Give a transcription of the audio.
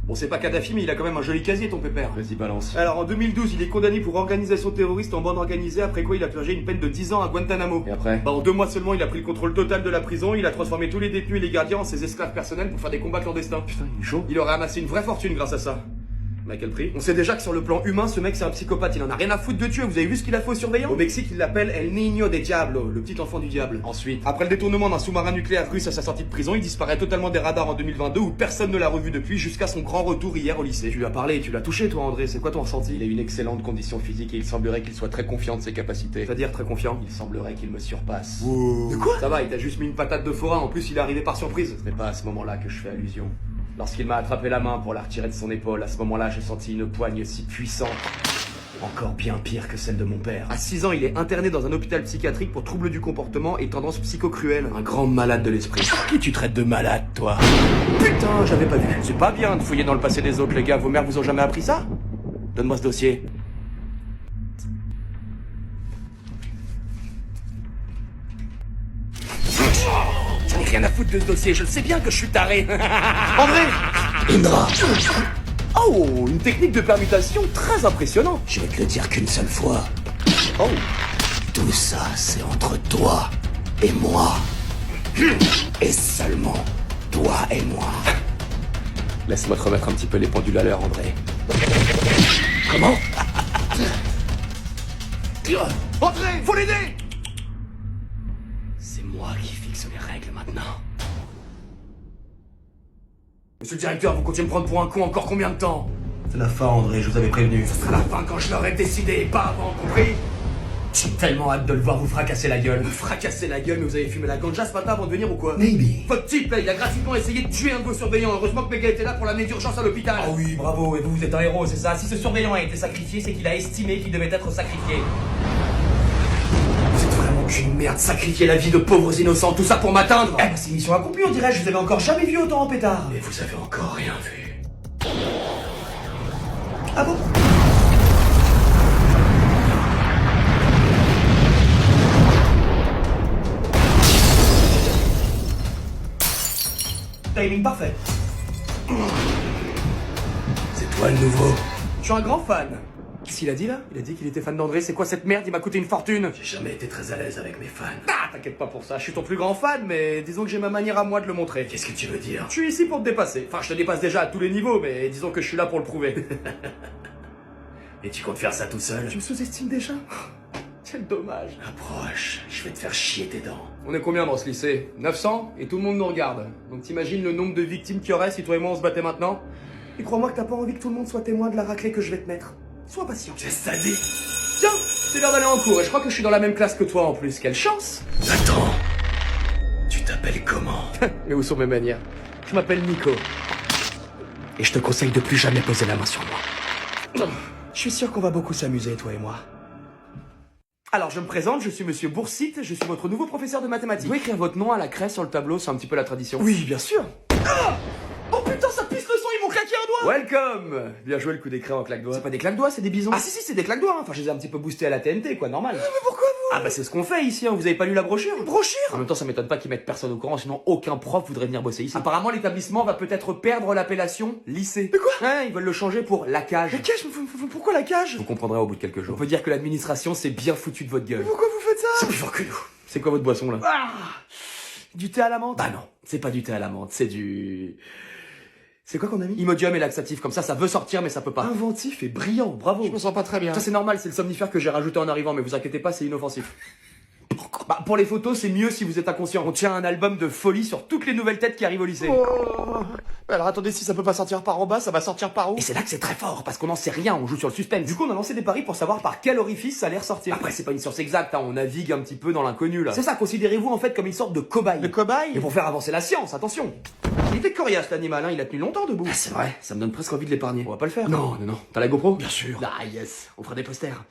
Bon, c'est pas Kadhafi, mais il a quand même un joli casier, ton pépère. Vas-y, balance. Alors, en 2012, il est condamné pour organisation terroriste en bande organisée, après quoi il a purgé une peine de 10 ans à Guantanamo. Et après? Bah, en 2 mois seulement, il a pris le contrôle total de la prison, il a transformé tous les détenus et les gardiens en ses esclaves personnels pour faire des combats clandestins. Putain, il est chaud. Il aurait amassé une vraie fortune grâce à ça. Mais à quel prix? On sait déjà que sur le plan humain, ce mec c'est un psychopathe, il en a rien à foutre de tuer, vous avez vu ce qu'il a fait aux surveillants? Au Mexique, il l'appelle El Niño de Diablo, le petit enfant du diable. Ensuite, après le détournement d'un sous-marin nucléaire russe à sa sortie de prison, il disparaît totalement des radars en 2022 où personne ne l'a revu depuis jusqu'à son grand retour hier au lycée. Tu lui as parlé, tu l'as touché toi André, c'est quoi ton ressenti? Il a une excellente condition physique et il semblerait qu'il soit très confiant de ses capacités. C'est-à-dire très confiant. Il semblerait qu'il me surpasse. De quoi? Ça va, il t'a juste mis une patate de forain, en plus il est arrivé par surprise. Ce n'est pas à ce moment-là que je fais allusion. Lorsqu'il m'a attrapé la main pour la retirer de son épaule, à ce moment-là, j'ai senti une poigne si puissante. Encore bien pire que celle de mon père. À 6 ans, il est interné dans un hôpital psychiatrique pour troubles du comportement et tendances psycho-cruelles. Un grand malade de l'esprit. Qui tu traites de malade, toi? Putain, j'avais pas vu. C'est pas bien de fouiller dans le passé des autres, les gars. Vos mères vous ont jamais appris ça? Donne-moi ce dossier. J'en ai rien à foutre de ce dossier, je le sais bien que je suis taré. André! Indra, Oh, une technique de permutation très impressionnante. je vais te le dire qu'une seule fois. Oh, Tout ça, c'est entre toi et moi. Et seulement toi et moi. Laisse-moi te remettre un petit peu les pendules à l'heure, André. Comment? André, faut l'aider! C'est moi qui fixe les règles maintenant. Monsieur le directeur, vous continuez de me prendre pour un con encore combien de temps? C'est la fin, André, je vous avais prévenu. Ce sera la fin quand je l'aurai décidé, pas avant, compris? J'ai tellement hâte de le voir vous fracasser la gueule. Me fracasser la gueule, mais vous avez fumé la ganja ce matin avant de venir ou quoi? Maybe. Votre type, là, il a gratuitement essayé de tuer un de vos surveillants. Heureusement que Mega était là pour l'amener d'urgence à l'hôpital. Ah oui, bravo, et vous êtes un héros, c'est ça? Si ce surveillant a été sacrifié, c'est qu'il a estimé qu'il devait être sacrifié. Vous êtes vraiment qu'une merde, sacrifier la vie de pauvres innocents, tout ça pour m'atteindre. Eh ben c'est mission accomplie, on dirait, je vous avais encore jamais vu autant en pétard. Mais vous avez encore rien vu. Ah bon? Timing parfait. C'est toi le nouveau. Je suis un grand fan. Qu'est-ce qu'il a dit là? Il a dit qu'il était fan d'André, c'est quoi cette merde? Il m'a coûté une fortune. J'ai jamais été très à l'aise avec mes fans. Ah, t'inquiète pas pour ça, je suis ton plus grand fan, mais disons que j'ai ma manière à moi de le montrer. Qu'est-ce que tu veux dire? Je suis ici pour te dépasser. Enfin, je te dépasse déjà à tous les niveaux, mais disons que je suis là pour le prouver. Et tu comptes faire ça tout seul? Tu me sous-estimes déjà? Quel dommage. Approche, je vais te faire chier tes dents. On est combien dans ce lycée? 900? Et tout le monde nous regarde. Donc t'imagines le nombre de victimes qu'il y aurait si toi et moi on se battait maintenant? Et crois-moi que t'as pas envie que tout le monde soit témoin de la raclée que je vais te mettre. Sois patient. J'ai sadi. Tiens, c'est l'heure d'aller en cours et je crois que je suis dans la même classe que toi en plus. Quelle chance! Attends. Tu t'appelles comment? Mais où sont mes manières? Je m'appelle Nico. Et je te conseille de plus jamais poser la main sur moi. Je suis sûr qu'on va beaucoup s'amuser, toi et moi. Alors, je me présente, je suis Monsieur Boursite, je suis votre nouveau professeur de mathématiques. Vous pouvez écrire votre nom à la craie sur le tableau, c'est un petit peu la tradition. Oui, bien sûr. Ah! Oh putain, ça pisse le sang, ils m'ont claqué un doigt! Welcome! Bien joué le coup d'écran en claque-doigts. C'est pas des claques-doigts, c'est des bisons. Ah si, c'est des claques-doigts, hein. Enfin, je les ai un petit peu boostés à la TNT, quoi, normal. mais pourquoi vous? Ah bah c'est ce qu'on fait ici, hein. Vous avez pas lu la brochure? Brochure? En même temps, ça m'étonne pas qu'ils mettent personne au courant, sinon aucun prof voudrait venir bosser ici. Apparemment, l'établissement va peut-être perdre l'appellation lycée. De quoi? Ouais, ils veulent le changer pour la cage. La cage? Pourquoi la cage? Vous comprendrez au bout de quelques jours. On peut dire que l'administration s'est bien foutu de votre gueule. Pourquoi vous faites ça? C'est plus fort que nous. C'est quoi votre boisson là? Ah! Du thé à la menthe? Bah non, c'est pas du thé à la menthe, c'est du... C'est quoi qu'on a mis? Imodium et laxatif, comme ça veut sortir mais ça peut pas. Inventif et brillant, bravo. Je me sens pas très bien. Ça c'est normal, c'est le somnifère que j'ai rajouté en arrivant, mais vous inquiétez pas, c'est inoffensif. Pourquoi? Bah pour les photos, c'est mieux si vous êtes inconscient. On tient un album de folie sur toutes les nouvelles têtes qui arrivent au lycée. Oh. Alors attendez, si ça peut pas sortir par en bas, ça va sortir par où? Et c'est là que c'est très fort, parce qu'on n'en sait rien, on joue sur le suspense. Du coup, on a lancé des paris pour savoir par quel orifice ça allait ressortir. Après, c'est pas une science exacte, hein, on navigue un petit peu dans l'inconnu là. C'est ça, considérez-vous en fait comme une sorte de cobaye. Le cobaye? Et pour faire avancer la science, attention. Il était coriace l'animal, hein, il a tenu longtemps debout. Ah, c'est vrai. Ça me donne presque envie de l'épargner. On va pas le faire. Non, non, non. T'as la GoPro? Bien sûr. Ah yes. On fera des posters.